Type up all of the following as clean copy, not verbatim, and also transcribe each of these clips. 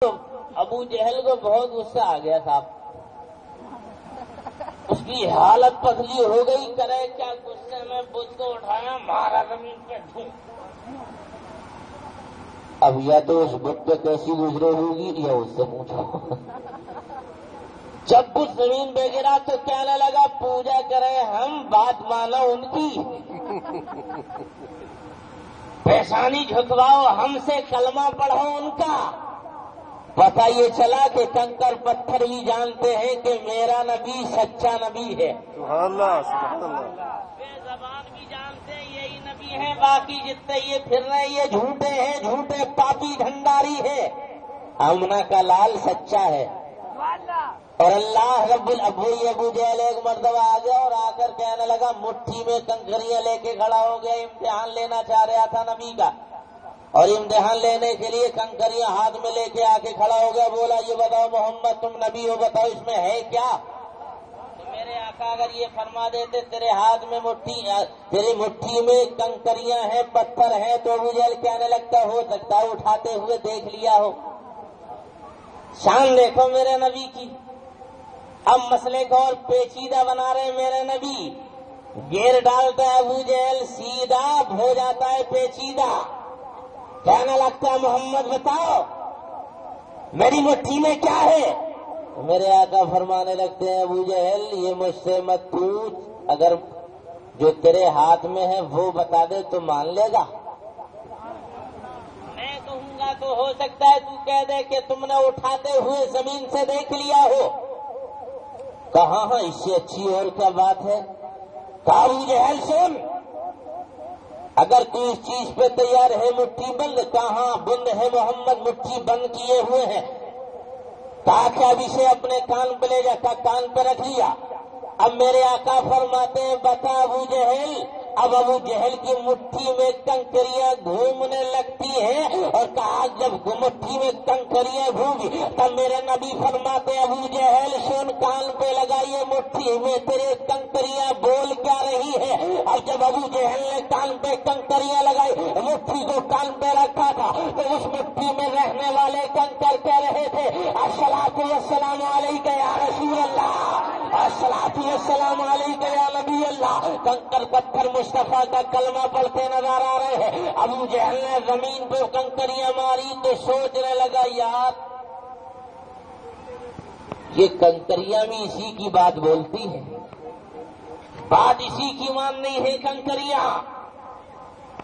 ابو جہل کو بہت غصہ آ گیا تھا، اس کی حالت پتلی ہو گئی، کرے کیا، غصے میں بت کو اٹھایا، مارا زمین پہ ڈھونک۔ اب یا تو اس بت پہ کیسی گزرے ہوگی یا اس سے پوچھو۔ جب بت زمین پہ گرا تو کہنے لگا پوجا کرے ہم، بات مانو ان کی، پیشانی جھکواؤ ہم سے، کلمہ پڑھو ان کا۔ پتہ یہ چلا کہ کنکر پتھر بھی جانتے ہیں کہ میرا نبی سچا نبی ہے، سبحان اللہ سبحان اللہ۔ بے زبان بھی جانتے ہیں یہی نبی ہے، باقی جتنے یہ پھر رہے یہ جھوٹے ہیں، جھوٹے پاپی بھنڈاری ہے۔ آمنہ کا لال سچا ہے۔ اور اللہ رب ابو جہل ایک مرتبہ آ گیا اور آ کر کہنے لگا، مٹھی میں کنکریاں لے کے کھڑا ہو گیا، امتحان لینا چاہ رہا تھا نبی کا، اور امتحان لینے کے لیے کنکریاں ہاتھ میں لے کے آ کے کھڑا ہو گیا، بولا یہ بتاؤ محمد تم نبی ہو، بتاؤ اس میں ہے کیا؟ تو میرے آقا اگر یہ فرما دیتے تیرے ہاتھ میں تیری مٹھی میں کنکریاں ہیں، پتھر ہیں، تو ابو جہل کہنے لگتا ہو سکتا ہے اٹھاتے ہوئے دیکھ لیا ہو۔ شان دیکھو میرے نبی کی۔ اب مسئلے کو اور پیچیدہ بنا رہے میرے نبی، گیر ڈالتا ہے ابو جہل، سیدھا ہو جاتا ہے پیچیدہ، کہنے لگتا ہے محمد بتاؤ میری مٹھی میں کیا ہے؟ میرے آقا فرمانے لگتے ہیں ابو جہل یہ مجھ سے مت پوچھ، اگر جو تیرے ہاتھ میں ہے وہ بتا دے تو مان لے گا، میں کہوں گا تو ہو سکتا ہے تو کہہ دے کہ تم نے اٹھاتے ہوئے زمین سے دیکھ لیا ہو۔ کہا ہاں اس سے اچھی اور کیا بات ہے؟ کہا ابو جہل سن، اگر تو اس چیز پہ تیار ہے مٹھی بند، کہاں بند ہے محمد مٹھی بند کیے ہوئے ہیں، کہا کہ اب اسے اپنے کان پہ لے جا، کان پہ رکھ لیا۔ اب میرے آقا فرماتے ہیں بتا ابو جہل، اب ابو جہل کی مٹھی میں کنکریاں گھومنے لگتی ہیں، اور کہا جب مٹھی میں کنکریاں گھومی تب میرے نبی فرماتے ہیں ابو جہل سن، کان پہ لگائیے، مٹھی میں تیرے کنکریاں بول کیا رہی ہے؟ اور جب ابو جہل نے کان پہ کنکریاں لگائی، مٹھی کو کان پہ رکھا تھا، تو اس مٹھی میں رہنے والے کنکر کہہ رہے تھے الصلاۃ والسلام علیک یا رسول اللہ، الصلاۃ والسلام علیک یا نبی اللہ۔ کنکر پتھر مصطفیٰ کا کلمہ پڑھتے نظر آ رہے ہیں۔ ابو جہل نے زمین پہ کنکریاں ماری تو سوچنے لگا یار یہ کنکریاں بھی اسی کی بات بولتی ہیں، بات اسی کی مان نہیں ہے کنکریاں۔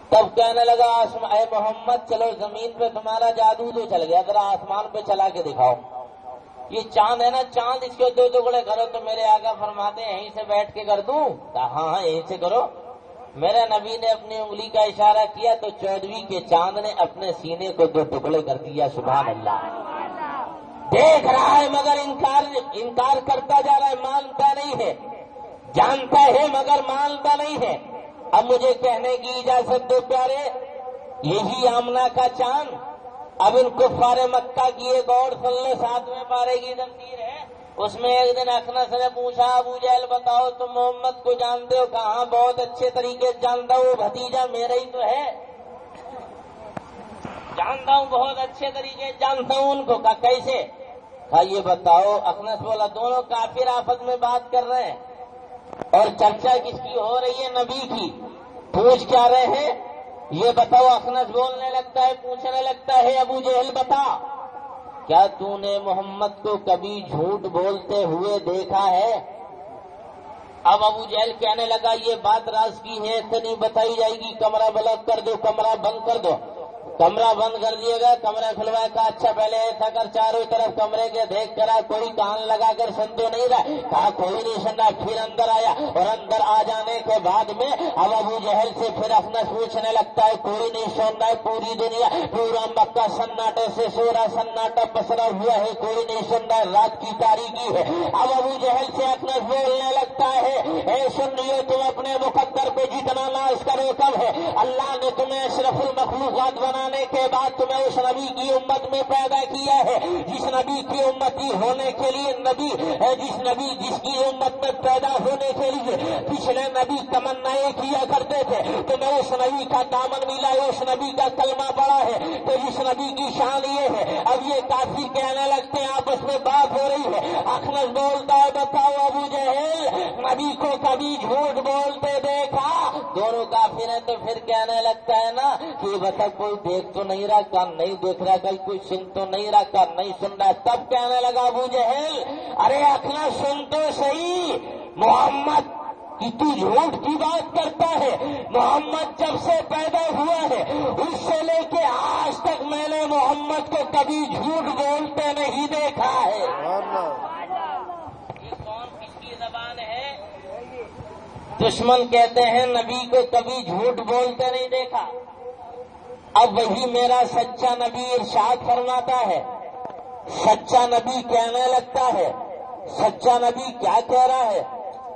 تب کہنے لگا اے محمد چلو زمین پہ تمہارا جادو تو چل گیا، ذرا آسمان پہ چلا کے دکھاؤ، یہ چاند ہے نا چاند، اس کے دو ٹکڑے کرو۔ تو میرے آقا فرماتے ہیں یہیں سے بیٹھ کے کر دوں؟ ہاں ہاں یہیں سے کرو۔ میرے نبی نے اپنی انگلی کا اشارہ کیا تو 14ویں کے چاند نے اپنے سینے کو 2 ٹکڑے کر دیا۔ سبحان اللہ۔ دیکھ رہا ہے مگر انکار کرتا جا رہا ہے، مانتا نہیں ہے، جانتا ہے مگر مانتا نہیں ہے۔ اب مجھے کہنے کی اجازت دو پیارے، یہی آمنہ کا چاند، اب ان کفار مکہ کی ایک اور سن لے 7ویں پارے کی تفسیر ہے، اس میں ایک دن اخنس نے پوچھا ابو جہل بتاؤ تم محمد کو جانتے ہو؟ کہاں بہت اچھے طریقے سے جانتا ہوں، بھتیجا میرا ہی تو ہے، جانتا ہوں بہت اچھے طریقے سے جانتا ہوں ان کو۔ کہا کیسے؟ کہا یہ بتاؤ۔ اخنس بولا دونوں کافر آپس میں بات کر رہے ہیں اور چرچا کس کی ہو رہی ہے؟ نبی کی۔ پوچھ کیا رہے ہیں یہ بتاؤ۔ اخنس بولنے لگتا ہے، پوچھنے لگتا ہے ابو جہل بتا کیا تو نے محمد کو کبھی جھوٹ بولتے ہوئے دیکھا ہے؟ اب ابو جہل کہنے لگا یہ بات راز کی ہے تو نہیں بتائی جائے گی، کمرہ بلند کر دو، کمرہ بند کر دو۔ کمرہ بند کر دیا گیا، کمرہ کھلوایا۔ کہا اچھا پہلے ایسا کر چاروں طرف کمرے کے دیکھ کر کوئی کان لگا کر سن تو نہیں رہا؟ کہا کوئی نہیں سن رہا۔ پھر اندر آیا اور اندر آ جانے کے بعد میں اب ابو جہل سے پھر اپنا پوچھنے لگتا ہے کوئی نہیں سن رہا ہے، پوری دنیا پورا مکہ سناٹے سے سو رہا، سناٹا پسرا ہوا ہے، کوئی نہیں سن رہا ہے، رات کی تاریکی ہے۔ اب ابو جہل سے اپنا بولنے لگتا ہے اے سن رہی ہو تم اپنے مقدر پہ جتنا ناز کرو کم ہے، اللہ نے تمہیں اشرف المخلوقات بنا زمانے کے بعد تمہیں اس نبی کی امت میں پیدا کیا ہے جس نبی کی امتی ہونے کے لیے جس کی امت میں پیدا ہونے کے لیے پچھلے نبی تمنائیں کیا کرتے تھے. تمہیں اس نبی کا دامن ملا ہے, اس نبی کا کلمہ پڑا ہے تو جس نبی کی شان یہ ہے. اب یہ کافی کہنے لگتے ہیں, آپس میں بات ہو رہی ہے. اخنس بولتا ہے بتاؤ ابو جہل نبی کو کبھی جھوٹ بولتے دیکھا؟ دونوں کافر ہیں تو پھر کہنے لگتا ہے نا کہ بتا کوئی دیکھ تو نہیں رہا, کان نہیں دیکھ رہا, کوئی سن تو نہیں رہا, کان نہیں سن رہا. تب کہنے لگا ابو جہل ارے اخنس سن تو صحیح, محمد کہ تو جھوٹ کی بات کرتا ہے. محمد جب سے پیدا ہوا ہے اس سے لے کے آج تک میں نے محمد کو کبھی جھوٹ بولتے نہیں دیکھا ہے. یہ کون کس کی زبان ہے؟ دشمن کہتے ہیں نبی کو کبھی جھوٹ بولتے نہیں دیکھا. اب وہی میرا سچا نبی ارشاد فرماتا ہے, سچا نبی کہنے لگتا ہے. سچا نبی کیا کہہ رہا ہے؟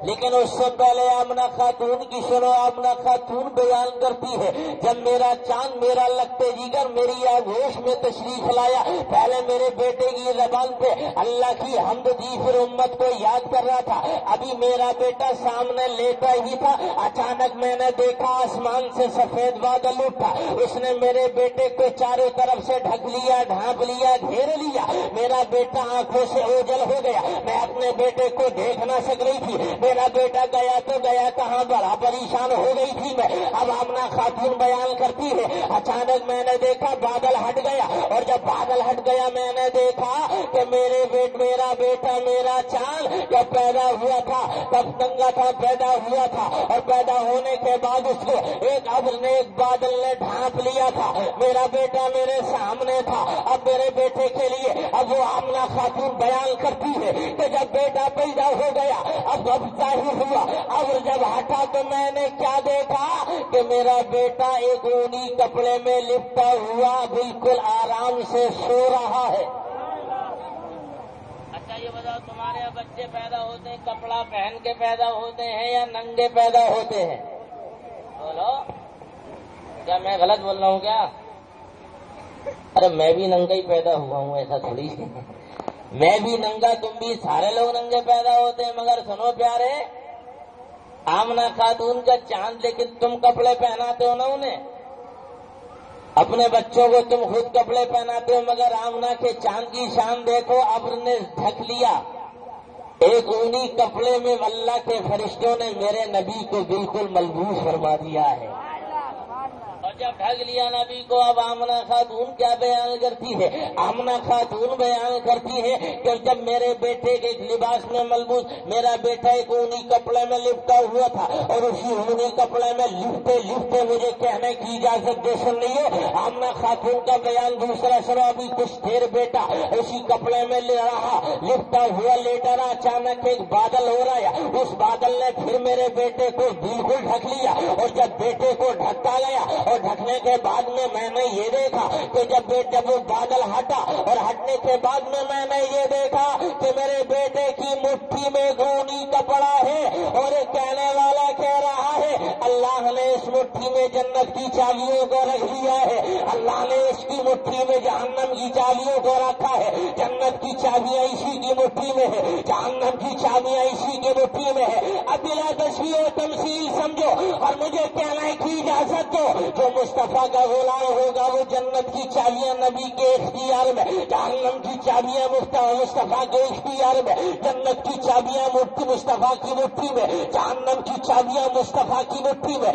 لیکن اس سے پہلے آمنہ خاتون کی سنو. آمنہ خاتون بیان کرتی ہے جب میرا چاند میرا لگتے جگر میری آغوش میں تشریف لایا, پہلے میرے بیٹے کی زبان پہ اللہ کی حمد دی, پھر امت کو یاد کر رہا تھا. ابھی میرا بیٹا سامنے لیتا ہی تھا, اچانک میں نے دیکھا آسمان سے سفید بادل اٹھا. اس نے میرے بیٹے کو چاروں طرف سے ڈھک لیا, ڈھانپ لیا, گھیر لیا. میرا بیٹا آنکھوں سے اوجل ہو گیا. میں اپنے بیٹے کو دیکھ نہ سک رہی تھی. میرا بیٹا گیا تو گیا کہاں, بڑا پریشان ہو گئی تھی میں. اب آمنہ خاتون بیان کرتی ہے اچانک میں نے دیکھا بادل ہٹ گیا, اور جب بادل ہٹ گیا میں نے دیکھا کہ میرا بیٹا میرا چاند جب پیدا ہوا تھا تب ننگا تھا, پیدا ہوا تھا, اور پیدا ہونے کے بعد اس کو ایک ابر نے ایک بادل نے ڈھانپ لیا تھا. میرا بیٹا میرے سامنے تھا. اب میرے بیٹے کے لیے اب وہ آمنہ خاتون بیان کرتی ہے کہ جب بیٹا پیدا ہو گیا اب ظاہر ہوا, اور جب ہٹا تو میں نے کیا دیکھا کہ میرا بیٹا ایک اونی کپڑے میں لپٹا ہوا بالکل آرام سے سو رہا ہے. اچھا یہ بتاؤ تمہارے یہاں بچے پیدا ہوتے ہیں کپڑا پہن کے پیدا ہوتے ہیں یا ننگے پیدا ہوتے ہیں؟ بولو, کیا میں غلط بول رہا ہوں کیا؟ ارے میں بھی ننگا ہی پیدا ہوا ہوں, ایسا تھوڑی میں بھی ننگا, تم بھی, سارے لوگ ننگے پیدا ہوتے ہیں. مگر سنو پیارے, آمنہ خاتون کا چاند لیکن تم کپڑے پہناتے ہو نا انہیں, اپنے بچوں کو تم خود کپڑے پہناتے ہو. مگر آمنہ کے چاند کی شان دیکھو, ابر نے ڈھک لیا ایک اونی کپڑے میں. اللہ کے فرشتوں نے میرے نبی کو بالکل ملبوس فرما دیا ہے. اور جب ڈھک لیا نبی کو, اب آمنہ خاتون کیا بیان کرتی ہے؟ آمنہ خاتون بیان کرتی ہے کہ جب میرے بیٹے کے لباس میں ملبوس, میرا بیٹا ایک اونی کپڑے میں لپٹا ہوا تھا, اور اسی اونی کپڑے میں لپٹے لپٹے مجھے کہنے کی اجازت دے سن رہی ہو. آمنہ خاتون کا بیان دوسرا سنو. ابھی کچھ دیر بیٹا اسی کپڑے میں لے رہا, لپٹا ہوا لیٹا رہا, اچانک ایک بادل ہو رہا ہے. اس بادل نے پھر میرے بیٹے کو بالکل ڈھک لیا, اور جب بیٹے کو ڈھکتا گیا اور ڈھکنے کے بعد میں نے یہ دیکھا کہ جب وہ بادل ہٹا, اور ہٹنے کے بعد میں نے یہ دیکھا کہ میرے بیٹے کی مٹھی میں گونی کپڑا ہے, اور ایک کہنے والا کہہ رہا ہے اللہ نے اس مٹھی میں جنت کی چابیوں کو رکھ لیا ہے, اللہ نے اس کی مٹھی میں جہنم کی چابیوں کو رکھا ہے. جنت کی چابیاں اسی کی مٹھی میں ہے, جہنم کی چابیاں اسی کی مٹھی میں ہے. اب بلا تشبیہ و تمثیل سمجھو اور مجھے کہنے کی اجازت دو, جو مصطفیٰ کا غلام ہوگا وہ جنت کی چابیاں نبی کے اختیار میں, جہنم کی چابیاں مصطفیٰ کے اختیار میں, جنت کی چابیاں مصطفیٰ کی مٹھی میں, جہنم کی چابیاں مصطفیٰ کی مٹھی میں.